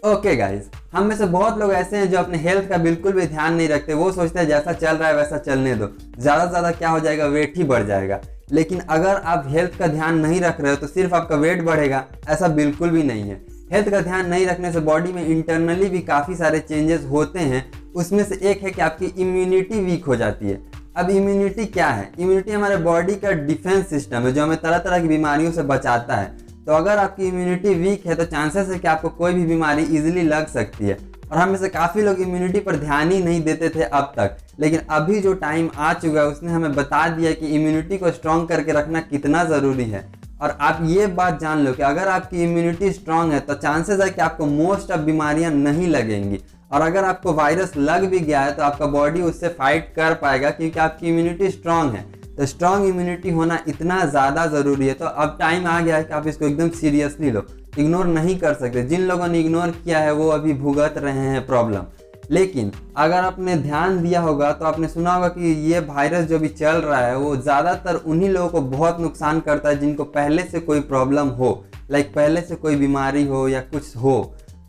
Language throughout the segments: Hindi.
ओके गाइज, हम में से बहुत लोग ऐसे हैं जो अपने हेल्थ का बिल्कुल भी ध्यान नहीं रखते। वो सोचते हैं जैसा चल रहा है वैसा चलने दो, ज़्यादा से ज़्यादा क्या हो जाएगा, वेट ही बढ़ जाएगा। लेकिन अगर आप हेल्थ का ध्यान नहीं रख रहे हो तो सिर्फ आपका वेट बढ़ेगा, ऐसा बिल्कुल भी नहीं है। हेल्थ का ध्यान नहीं रखने से बॉडी में इंटरनली भी काफ़ी सारे चेंजेस होते हैं। उसमें से एक है कि आपकी इम्यूनिटी वीक हो जाती है। अब इम्यूनिटी क्या है? इम्यूनिटी हमारे बॉडी का डिफेंस सिस्टम है जो हमें तरह तरह की बीमारियों से बचाता है। तो अगर आपकी इम्यूनिटी वीक है तो चांसेस है कि आपको कोई भी बीमारी इजीली लग सकती है। और हम में से काफ़ी लोग इम्यूनिटी पर ध्यान ही नहीं देते थे अब तक, लेकिन अभी जो टाइम आ चुका है उसने हमें बता दिया कि इम्यूनिटी को स्ट्रॉन्ग करके रखना कितना ज़रूरी है। और आप ये बात जान लो कि अगर आपकी इम्यूनिटी स्ट्रांग है तो चांसेस है कि आपको मोस्ट ऑफ बीमारियां नहीं लगेंगी। और अगर आपको वायरस लग भी गया है तो आपका बॉडी उससे फाइट कर पाएगा, क्योंकि आपकी इम्यूनिटी स्ट्रांग है। तो स्ट्रांग इम्यूनिटी होना इतना ज़्यादा ज़रूरी है। तो अब टाइम आ गया है कि आप इसको एकदम सीरियसली लो, इग्नोर नहीं कर सकते। जिन लोगों ने इग्नोर किया है वो अभी भुगत रहे हैं प्रॉब्लम। लेकिन अगर आपने ध्यान दिया होगा तो आपने सुना होगा कि ये वायरस जो भी चल रहा है वो ज़्यादातर उन्हीं लोगों को बहुत नुकसान करता है जिनको पहले से कोई प्रॉब्लम हो, लाइक पहले से कोई बीमारी हो या कुछ हो।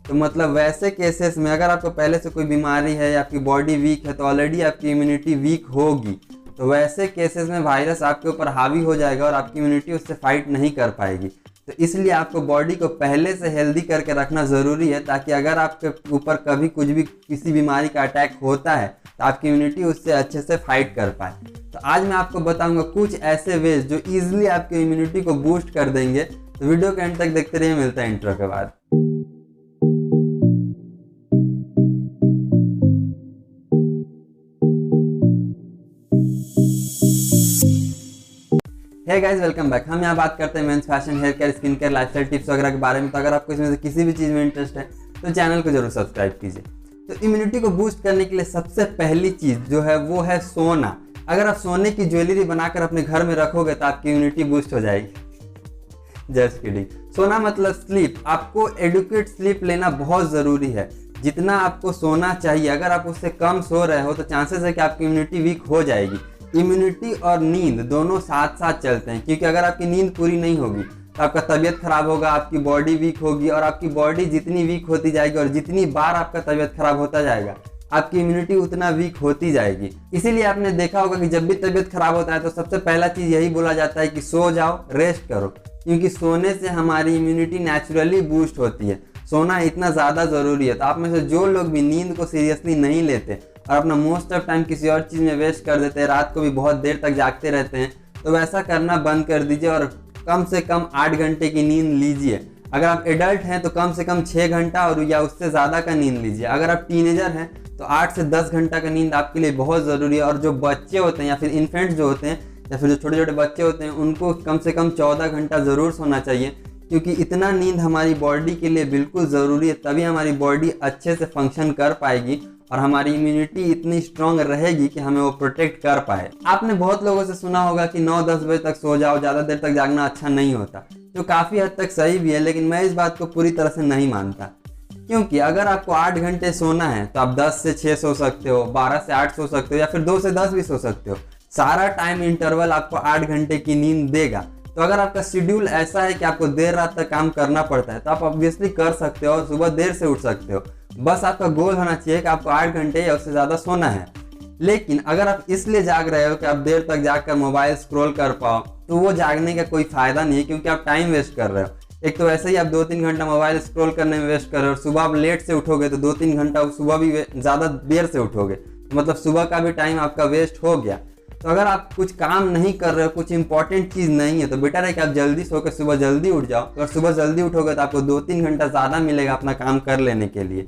तो मतलब वैसे केसेस में अगर आपको पहले से कोई बीमारी है या आपकी बॉडी वीक है तो ऑलरेडी आपकी इम्यूनिटी वीक होगी। तो वैसे केसेस में वायरस आपके ऊपर हावी हो जाएगा और आपकी इम्यूनिटी उससे फाइट नहीं कर पाएगी। तो इसलिए आपको बॉडी को पहले से हेल्दी करके रखना ज़रूरी है, ताकि अगर आपके ऊपर कभी कुछ भी किसी बीमारी का अटैक होता है तो आपकी इम्यूनिटी उससे अच्छे से फाइट कर पाए। तो आज मैं आपको बताऊंगा कुछ ऐसे वेज जो ईजिली आपकी इम्यूनिटी को बूस्ट कर देंगे। तो वीडियो के एंड तक देखते रहिए, मिलता है इंट्रो के बाद। Hey guys, welcome back. हम यहाँ बात करते हैं men's fashion, hair care, skin care, lifestyle tips वगैरह के बारे में। तो अगर आपको इसमें से किसी भी चीज़ में इंटरेस्ट है तो चैनल को जरूर सब्सक्राइब कीजिए। तो इम्यूनिटी को बूस्ट करने के लिए सबसे पहली चीज़ जो है वो है सोना। अगर आप सोने की ज्वेलरी बनाकर अपने घर में रखोगे तो आपकी इम्यूनिटी बूस्ट हो जाएगी। Just kidding. सोना मतलब स्लीप। आपको एडुकेट स्लीप लेना बहुत ज़रूरी है। जितना आपको सोना चाहिए, अगर आप उससे कम सो रहे हो तो चांसेस है कि आपकी इम्यूनिटी वीक हो जाएगी। इम्यूनिटी और नींद दोनों साथ साथ चलते हैं, क्योंकि अगर आपकी नींद पूरी नहीं होगी तो आपका तबीयत खराब होगा, आपकी बॉडी वीक होगी। और आपकी बॉडी जितनी वीक होती जाएगी और जितनी बार आपका तबीयत खराब होता जाएगा आपकी इम्यूनिटी उतना वीक होती जाएगी। इसीलिए आपने देखा होगा कि जब भी तबीयत खराब होता है तो सबसे पहला चीज़ यही बोला जाता है कि सो जाओ, रेस्ट करो, क्योंकि सोने से हमारी इम्यूनिटी नेचुरली बूस्ट होती है। सोना इतना ज़्यादा ज़रूरी है। तो आप में से जो लोग भी नींद को सीरियसली नहीं लेते और अपना मोस्ट ऑफ टाइम किसी और चीज़ में वेस्ट कर देते हैं, रात को भी बहुत देर तक जागते रहते हैं, तो वैसा करना बंद कर दीजिए और कम से कम 8 घंटे की नींद लीजिए। अगर आप एडल्ट हैं तो कम से कम 6 घंटा और या उससे ज़्यादा का नींद लीजिए। अगर आप टीनेजर हैं तो 8 से 10 घंटा का नींद आपके लिए बहुत ज़रूरी है। और जो बच्चे होते हैं या फिर इन्फेंट्स जो होते हैं या फिर जो छोटे छोटे बच्चे होते हैं उनको कम से कम 14 घंटा ज़रूर सोना चाहिए, क्योंकि इतना नींद हमारी बॉडी के लिए बिल्कुल ज़रूरी है। तभी हमारी बॉडी अच्छे से फंक्शन कर पाएगी और हमारी इम्यूनिटी इतनी स्ट्रांग रहेगी कि हमें वो प्रोटेक्ट कर पाए। आपने बहुत लोगों से सुना होगा कि 9-10 बजे तक सो जाओ, ज़्यादा देर तक जागना अच्छा नहीं होता, जो काफ़ी हद तक सही भी है। लेकिन मैं इस बात को पूरी तरह से नहीं मानता, क्योंकि अगर आपको 8 घंटे सोना है तो आप 10 से 6 सो सकते हो, 12 से 8 सो सकते हो, या फिर 2 से 10 भी सो सकते हो। सारा टाइम इंटरवल आपको 8 घंटे की नींद देगा। तो अगर आपका शेड्यूल ऐसा है कि आपको देर रात तक काम करना पड़ता है तो आप ऑब्वियसली कर सकते हो और सुबह देर से उठ सकते हो। बस आपका गोल होना चाहिए कि आपको 8 घंटे या उससे ज़्यादा सोना है। लेकिन अगर आप इसलिए जाग रहे हो कि आप देर तक जागकर मोबाइल स्क्रॉल कर पाओ तो वो जागने का कोई फ़ायदा नहीं है, क्योंकि आप टाइम वेस्ट कर रहे हो। एक तो वैसे ही आप 2-3 घंटा मोबाइल स्क्रॉल करने में वेस्ट कर रहे हो, और सुबह आप लेट से उठोगे तो 2-3 घंटा सुबह भी ज़्यादा देर से उठोगे, मतलब सुबह का भी टाइम आपका वेस्ट हो गया। तो अगर आप कुछ काम नहीं कर रहे हो, कुछ इंपॉर्टेंट चीज़ नहीं है, तो बेटर है कि आप जल्दी सो के सुबह जल्दी उठ जाओ। अगर सुबह जल्दी उठोगे तो आपको 2-3 घंटा ज़्यादा मिलेगा अपना काम कर लेने के लिए।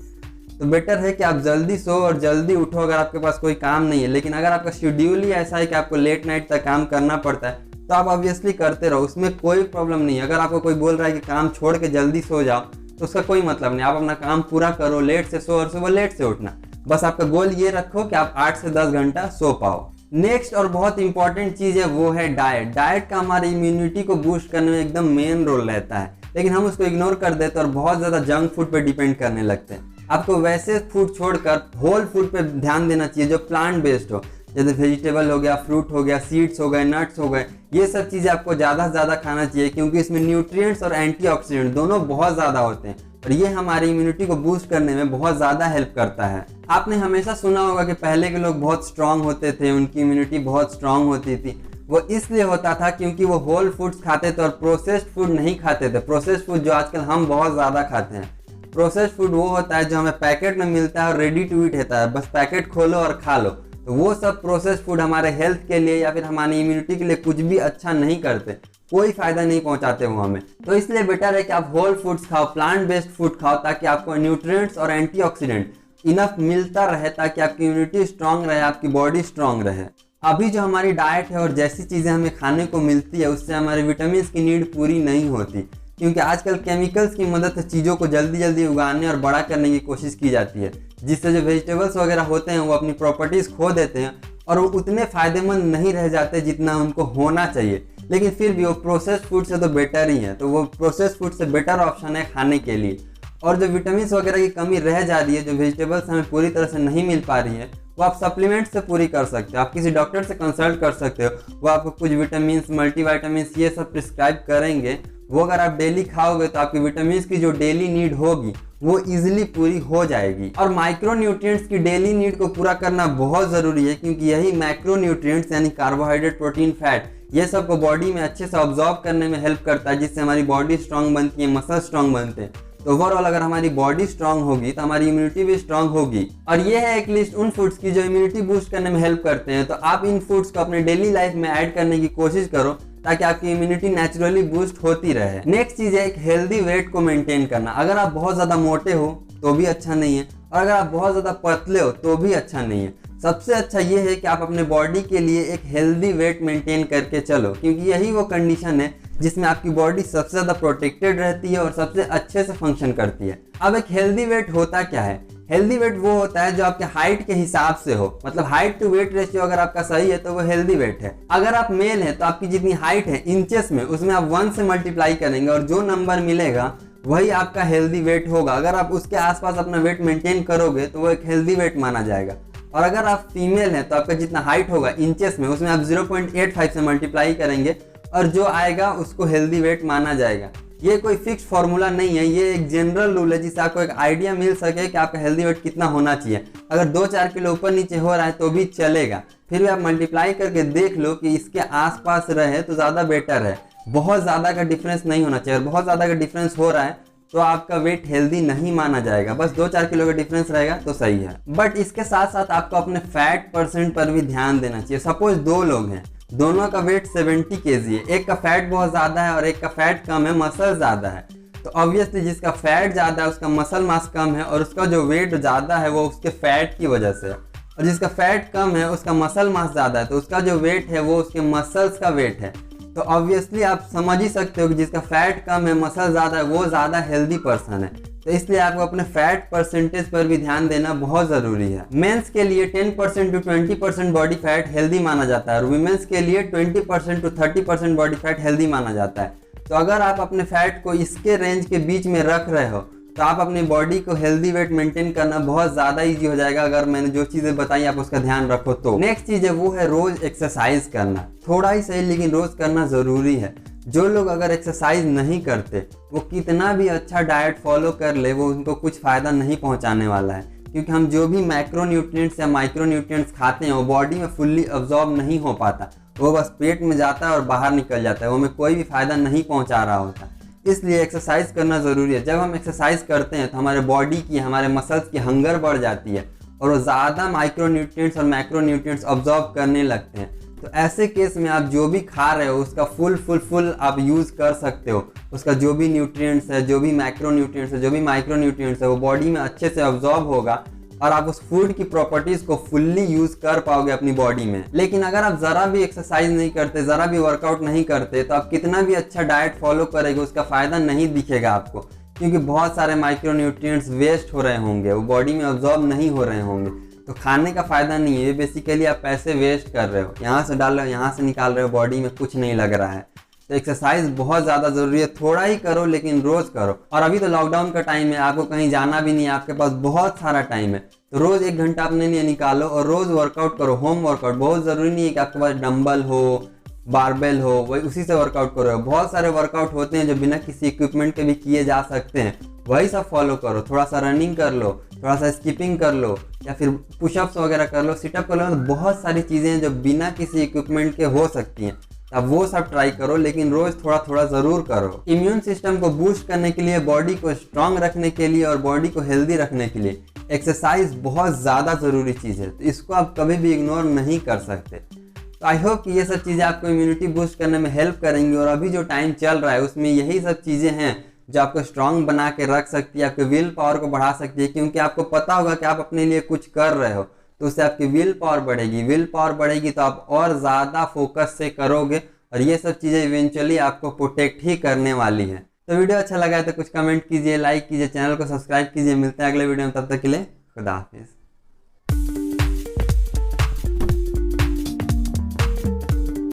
तो बेटर है कि आप जल्दी सो और जल्दी उठो अगर आपके पास कोई काम नहीं है। लेकिन अगर आपका शेड्यूल ही ऐसा है कि आपको लेट नाइट तक काम करना पड़ता है तो आप ऑब्वियसली करते रहो, उसमें कोई प्रॉब्लम नहीं है। अगर आपको कोई बोल रहा है कि काम छोड़ के जल्दी सो जाओ तो उसका कोई मतलब नहीं। आप अपना काम पूरा करो, लेट से सो और सुबह लेट से उठना। बस आपका गोल ये रखो कि आप 8 से 10 घंटा सो पाओ। नेक्स्ट और बहुत इंपॉर्टेंट चीज़ है वो है डाइट। डाइट का हमारी इम्यूनिटी को बूस्ट करने में एकदम मेन रोल रहता है, लेकिन हम उसको इग्नोर कर देते हैं और बहुत ज़्यादा जंक फूड पे डिपेंड करने लगते हैं। आपको वैसे फूड छोड़कर होल फूड पे ध्यान देना चाहिए जो प्लांट बेस्ड हो, जैसे वेजिटेबल हो गया, फ्रूट हो गया, सीड्स हो गए, नट्स हो गए। ये सब चीज़ें आपको ज़्यादा से ज़्यादा खाना चाहिए, क्योंकि इसमें न्यूट्रिएंट्स और एंटीऑक्सीडेंट दोनों बहुत ज़्यादा होते हैं। और ये हमारी इम्यूनिटी को बूस्ट करने में बहुत ज़्यादा हेल्प करता है। आपने हमेशा सुना होगा कि पहले के लोग बहुत स्ट्रांग होते थे, उनकी इम्यूनिटी बहुत स्ट्रांग होती थी। वो इसलिए होता था क्योंकि वो होल फूड्स खाते थे और प्रोसेस्ड फूड नहीं खाते थे। प्रोसेस्ड फूड जो आजकल हम बहुत ज़्यादा खाते हैं, प्रोसेस्ड फूड वो होता है जो हमें पैकेट में मिलता है और रेडी टू ईट रहता है, बस पैकेट खोलो और खा लो। तो वो सब प्रोसेस्ड फूड हमारे हेल्थ के लिए या फिर हमारी इम्यूनिटी के लिए कुछ भी अच्छा नहीं करते, कोई फायदा नहीं पहुंचाते वो हमें। तो इसलिए बेटर है कि आप होल फूड्स खाओ, प्लांट बेस्ड फूड खाओ, ताकि आपको न्यूट्रिएंट्स और एंटीऑक्सीडेंट इनफ मिलता रहे, ताकि आपकी इम्यूनिटी स्ट्रांग रहे, आपकी बॉडी स्ट्रांग रहे। अभी जो हमारी डाइट है और जैसी चीज़ें हमें खाने को मिलती है, उससे हमारे विटामिन की नीड पूरी नहीं होती, क्योंकि आजकल केमिकल्स की मदद से चीज़ों को जल्दी जल्दी उगाने और बड़ा करने की कोशिश की जाती है, जिससे जो वेजिटेबल्स वगैरह होते हैं वो अपनी प्रॉपर्टीज़ खो देते हैं और वो उतने फ़ायदेमंद नहीं रह जाते जितना उनको होना चाहिए। लेकिन फिर भी वो प्रोसेस्ड फूड से तो बेटर ही है, तो वो प्रोसेस्ड फूड से बेटर ऑप्शन है खाने के लिए। और जो विटामिन वगैरह की कमी रह जा रही है, जो वेजिटेबल्स हमें पूरी तरह से नहीं मिल पा रही है, वो आप सप्लीमेंट से पूरी कर सकते हो। आप किसी डॉक्टर से कंसल्ट कर सकते हो, वो आपको कुछ विटामिन, मल्टीविटामिन ये सब प्रिस्क्राइब करेंगे। वो अगर आप डेली खाओगे तो आपकी विटामिन की जो डेली नीड होगी वो इजीली पूरी हो जाएगी। और माइक्रो न्यूट्रिएंट्स की डेली नीड को पूरा करना बहुत ज़रूरी है, क्योंकि यही माइक्रो न्यूट्रिएंट्स यानी कार्बोहाइड्रेट, प्रोटीन, फैट, ये सब को बॉडी में अच्छे से ऑब्जॉर्व करने में हेल्प करता है, जिससे हमारी बॉडी स्ट्रांग बनती है, मसल स्ट्रांग बनते हैं। तो ओवरऑल अगर हमारी बॉडी स्ट्रांग होगी तो हमारी इम्यूनिटी भी स्ट्रांग होगी। और ये है एक लिस्ट उन फूड्स की जो इम्यूनिटी बूस्ट करने में हेल्प करते हैं। तो आप इन फूड्स को अपने डेली लाइफ में ऐड करने की कोशिश करो, ताकि आपकी इम्यूनिटी नेचुरली बूस्ट होती रहे। नेक्स्ट चीज़ है एक हेल्दी वेट को मेंटेन करना। अगर आप बहुत ज़्यादा मोटे हो तो भी अच्छा नहीं है, और अगर आप बहुत ज़्यादा पतले हो तो भी अच्छा नहीं है। सबसे अच्छा ये है कि आप अपने बॉडी के लिए एक हेल्दी वेट मेंटेन करके चलो, क्योंकि यही वो कंडीशन है जिसमें आपकी बॉडी सबसे ज़्यादा प्रोटेक्टेड रहती है और सबसे अच्छे से फंक्शन करती है। अब एक हेल्दी वेट होता क्या है? हेल्दी वेट वो होता है जो आपके हाइट के हिसाब से हो, मतलब हाइट टू वेट रेशियो अगर आपका सही है तो वो हेल्दी वेट है। अगर आप मेल हैं तो आपकी जितनी हाइट है इंचेस में, उसमें आप 1 से मल्टीप्लाई करेंगे और जो नंबर मिलेगा वही आपका हेल्दी वेट होगा। अगर आप उसके आसपास अपना वेट मेंटेन करोगे तो वो एक हेल्दी वेट माना जाएगा। और अगर आप फीमेल हैं तो आपका जितना हाइट होगा इंचेस में, उसमें आप 0.85 से मल्टीप्लाई करेंगे और जो आएगा उसको हेल्दी वेट माना जाएगा। ये कोई फिक्स फॉर्मूला नहीं है, ये एक जनरल रूल है जिससे आपको एक आइडिया मिल सके कि आपका हेल्दी वेट कितना होना चाहिए। अगर 2-4 किलो ऊपर नीचे हो रहा है तो भी चलेगा, फिर भी आप मल्टीप्लाई करके देख लो कि इसके आसपास रहे तो ज़्यादा बेटर है। बहुत ज़्यादा का डिफरेंस नहीं होना चाहिए, बहुत ज़्यादा का डिफरेंस हो रहा है तो आपका वेट हेल्दी नहीं माना जाएगा। बस 2-4 किलो का डिफरेंस रहेगा तो सही है। बट इसके साथ साथ आपको अपने फैट परसेंट पर भी ध्यान देना चाहिए। सपोज 2 लोग हैं, दोनों का वेट 70 kg है, एक का फैट बहुत ज़्यादा है और एक का फैट कम है, मसल ज़्यादा है। तो ऑब्वियसली जिसका फैट ज़्यादा है उसका मसल मास कम है और उसका जो वेट ज़्यादा है वो उसके फैट की वजह से है। और जिसका फैट कम है उसका मसल मास ज़्यादा है, तो उसका जो वेट है वो उसके मसल्स का वेट है। तो ऑब्वियसली आप समझ ही सकते हो कि जिसका फैट कम है, मसल ज़्यादा है, वो ज़्यादा हेल्दी पर्सन है। तो इसलिए आपको अपने फैट परसेंटेज पर भी ध्यान देना बहुत ज़रूरी है। मेंस के लिए 10% to 20% बॉडी फैट हेल्दी माना जाता है और वीमेंस के लिए 20% to 30% बॉडी फैट हेल्दी माना जाता है। तो अगर आप अपने फैट को इसके रेंज के बीच में रख रहे हो तो आप अपनी बॉडी को हेल्दी वेट मेंटेन करना बहुत ज़्यादा ईजी हो जाएगा, अगर मैंने जो चीज़ें बताई आप उसका ध्यान रखो तो। नेक्स्ट चीज़ है वो है रोज़ एक्सरसाइज करना। थोड़ा ही सही लेकिन रोज़ करना ज़रूरी है। जो लोग अगर एक्सरसाइज नहीं करते वो कितना भी अच्छा डाइट फॉलो कर ले, वो उनको कुछ फ़ायदा नहीं पहुंचाने वाला है, क्योंकि हम जो भी मैक्रो न्यूट्रिएंट्स या माइक्रो न्यूट्रिएंट्स खाते हैं वो बॉडी में फुल्ली अब्जॉर्ब नहीं हो पाता, वो बस पेट में जाता है और बाहर निकल जाता है, वो हमें कोई भी फ़ायदा नहीं पहुँचा रहा होता। इसलिए एक्सरसाइज करना ज़रूरी है। जब हम एक्सरसाइज करते हैं तो हमारे बॉडी की, हमारे मसल्स की हंगर बढ़ जाती है और वो ज़्यादा माइक्रो न्यूट्रिएंट्स और मैक्रो न्यूट्रिएंट्स अब्जॉर्ब करने लगते हैं। तो ऐसे केस में आप जो भी खा रहे हो उसका फुल आप यूज़ कर सकते हो। उसका जो भी न्यूट्रिएंट्स है, जो भी मैक्रो न्यूट्रिएंट्स है, जो भी माइक्रो न्यूट्रिएंट्स है, वो बॉडी में अच्छे से अब्जॉर्ब होगा और आप उस फूड की प्रॉपर्टीज़ को फुल्ली यूज़ कर पाओगे अपनी बॉडी में। लेकिन अगर आप ज़रा भी एक्सरसाइज नहीं करते, ज़रा भी वर्कआउट नहीं करते, तो आप कितना भी अच्छा डाइट फॉलो करेंगे उसका फ़ायदा नहीं दिखेगा आपको, क्योंकि बहुत सारे माइक्रो न्यूट्रिएंट्स वेस्ट हो रहे होंगे, वो बॉडी में अब्जॉर्ब नहीं हो रहे होंगे। तो खाने का फ़ायदा नहीं है, ये बेसिकली आप पैसे वेस्ट कर रहे हो, यहाँ से डाल रहे हो, यहाँ से निकाल रहे हो, बॉडी में कुछ नहीं लग रहा है। तो एक्सरसाइज बहुत ज़्यादा ज़रूरी है। थोड़ा ही करो लेकिन रोज़ करो। और अभी तो लॉकडाउन का टाइम है, आपको कहीं जाना भी नहीं है, आपके पास बहुत सारा टाइम है, तो रोज़ 1 घंटा अपने लिए निकालो और रोज़ वर्कआउट करो। होम वर्कआउट बहुत ज़रूरी नहीं है कि आपके पास डंबल हो, बारबेल हो वही उसी से वर्कआउट करो। बहुत सारे वर्कआउट होते हैं जो बिना किसी इक्विपमेंट के भी किए जा सकते हैं, वही सब फॉलो करो। थोड़ा सा रनिंग कर लो, थोड़ा सा स्किपिंग कर लो, या फिर पुशअप्स वगैरह कर लो, सिटअप कर लो। बहुत सारी चीज़ें हैं जो बिना किसी इक्विपमेंट के हो सकती हैं, अब वो सब ट्राई करो, लेकिन रोज थोड़ा थोड़ा ज़रूर करो। इम्यून सिस्टम को बूस्ट करने के लिए, बॉडी को स्ट्रांग रखने के लिए और बॉडी को हेल्दी रखने के लिए एक्सरसाइज बहुत ज़्यादा ज़रूरी चीज़ है, तो इसको आप कभी भी इग्नोर नहीं कर सकते। तो आई होप कि ये सब चीज़ें आपको इम्यूनिटी बूस्ट करने में हेल्प करेंगी, और अभी जो टाइम चल रहा है उसमें यही सब चीज़ें हैं जो आपको स्ट्रांग बना के रख सकती है, आपके विल पावर को बढ़ा सकती है। क्योंकि आपको पता होगा कि आप अपने लिए कुछ कर रहे हो, तो उससे आपकी विल पावर बढ़ेगी। विल पावर बढ़ेगी तो आप और ज़्यादा फोकस से करोगे, और ये सब चीज़ें इवेंचुअली आपको प्रोटेक्ट ही करने वाली है। तो वीडियो अच्छा लगा है तो कुछ कमेंट कीजिए, लाइक कीजिए, चैनल को सब्सक्राइब कीजिए। मिलते हैं अगले वीडियो में, तब तक के लिए खुदा हाफिज़।